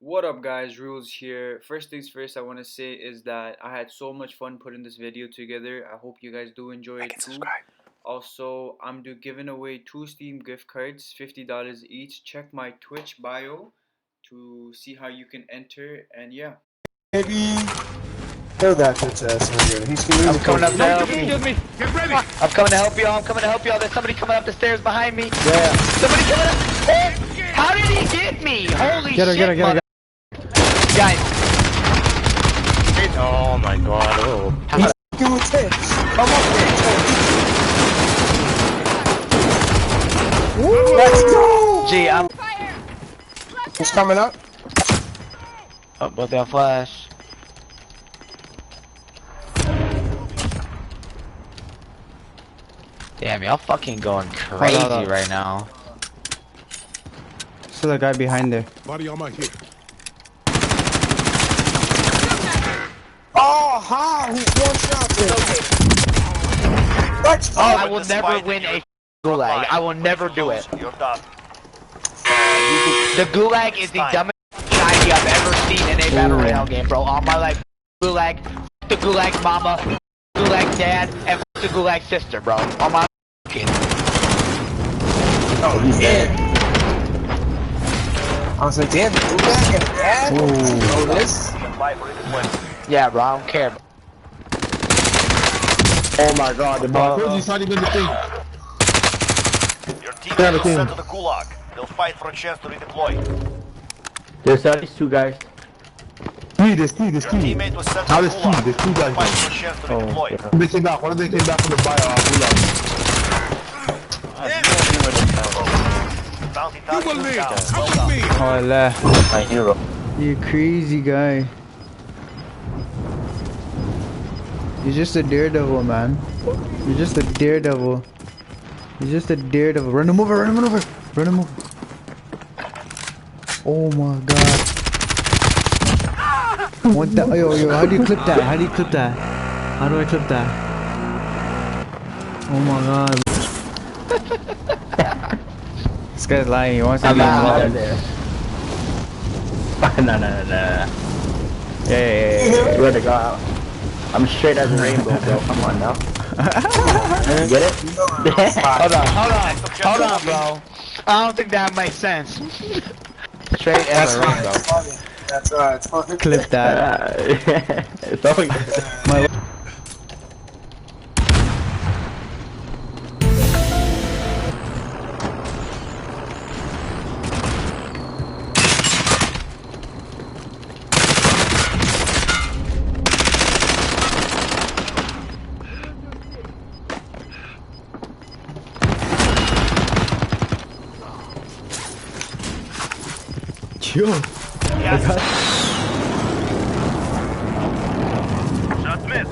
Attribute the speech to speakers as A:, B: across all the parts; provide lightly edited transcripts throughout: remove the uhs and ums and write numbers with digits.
A: What up guys, Rules here. First things first I want to say is that I had so much fun putting this video together. I hope you guys do enjoy it too.
B: Subscribe.
A: Also, I'm giving away 2 Steam gift cards, $50 each. Check my Twitch bio to see how you can enter, and yeah.
C: Maybe kill that bitch ass nigga. He's coming
D: up to help
B: me.
D: Get ready. I'm coming to help y'all. I'm coming to help y'all. There's somebody coming up the stairs behind me.
C: Yeah.
D: Somebody coming up. Oh, how did he get me? Holy shit. Get her. Guys.
B: Oh my god. Oh.
C: He's fucking with tits. Come up here. Let's go.
D: Gee, I'm.
C: He's coming up.
D: Oh, but that flash. Damn, y'all fucking going crazy right now.
E: Still a guy behind there.
F: Body on my hip.
C: Oh, how? He one shot there. Let's go.
D: I will never win a gulag. I will never do it.
B: You're done.
D: The gulag is the dumbest idea I've ever seen in a battle royale game, bro. All my life, gulag, the gulag mama, gulag dad, and the gulag sister, bro. All my fucking.
C: Oh, he's dead. I was like, damn, gulag and dad? Oh, this?
D: Yeah, bro. I don't care.
C: Oh my god, the ball.
F: He's not even the thing.
B: Your team is sent to the gulag. They'll fight for a chance to redeploy.
E: There's at least 2 guys.
F: There's two.
B: Your teammate was sent to the gulag.
F: There's 2 guys.
B: Fight for a chance to redeploy.
F: They came back. One of them came back from the gulag.
B: Bounty target is down.
F: Come with me.
E: Oh, left.
B: My hero.
E: You crazy guy. You're just a daredevil, man. You're just a daredevil. You're just a daredevil. Run him over, run him over. Run him over. Oh my god. What the? Yo, how do you clip that? How do you clip that? How do I clip that? Oh my god. This guy's lying. He wants to be involved.
G: No.
E: Yeah.
G: Swear to God. I'm straight as a rainbow, bro. Come on now. Get it?
D: Hold on, bro. I don't think that makes sense. Straight as a rainbow.
C: That's right. It's funny.
E: Clip that.
G: It's all good.
E: My Yo.
B: Shot missed.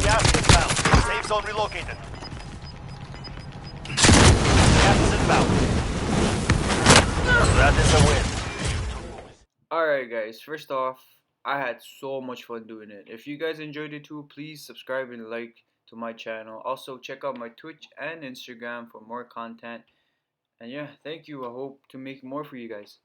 B: Gas is inbound. Safe zone relocated. Gas is inbound. That is a win.
A: Alright guys, first off, I had so much fun doing it. If you guys enjoyed it too, please subscribe and like to my channel. Also check out my Twitch and Instagram for more content. And yeah, thank you. I hope to make more for you guys.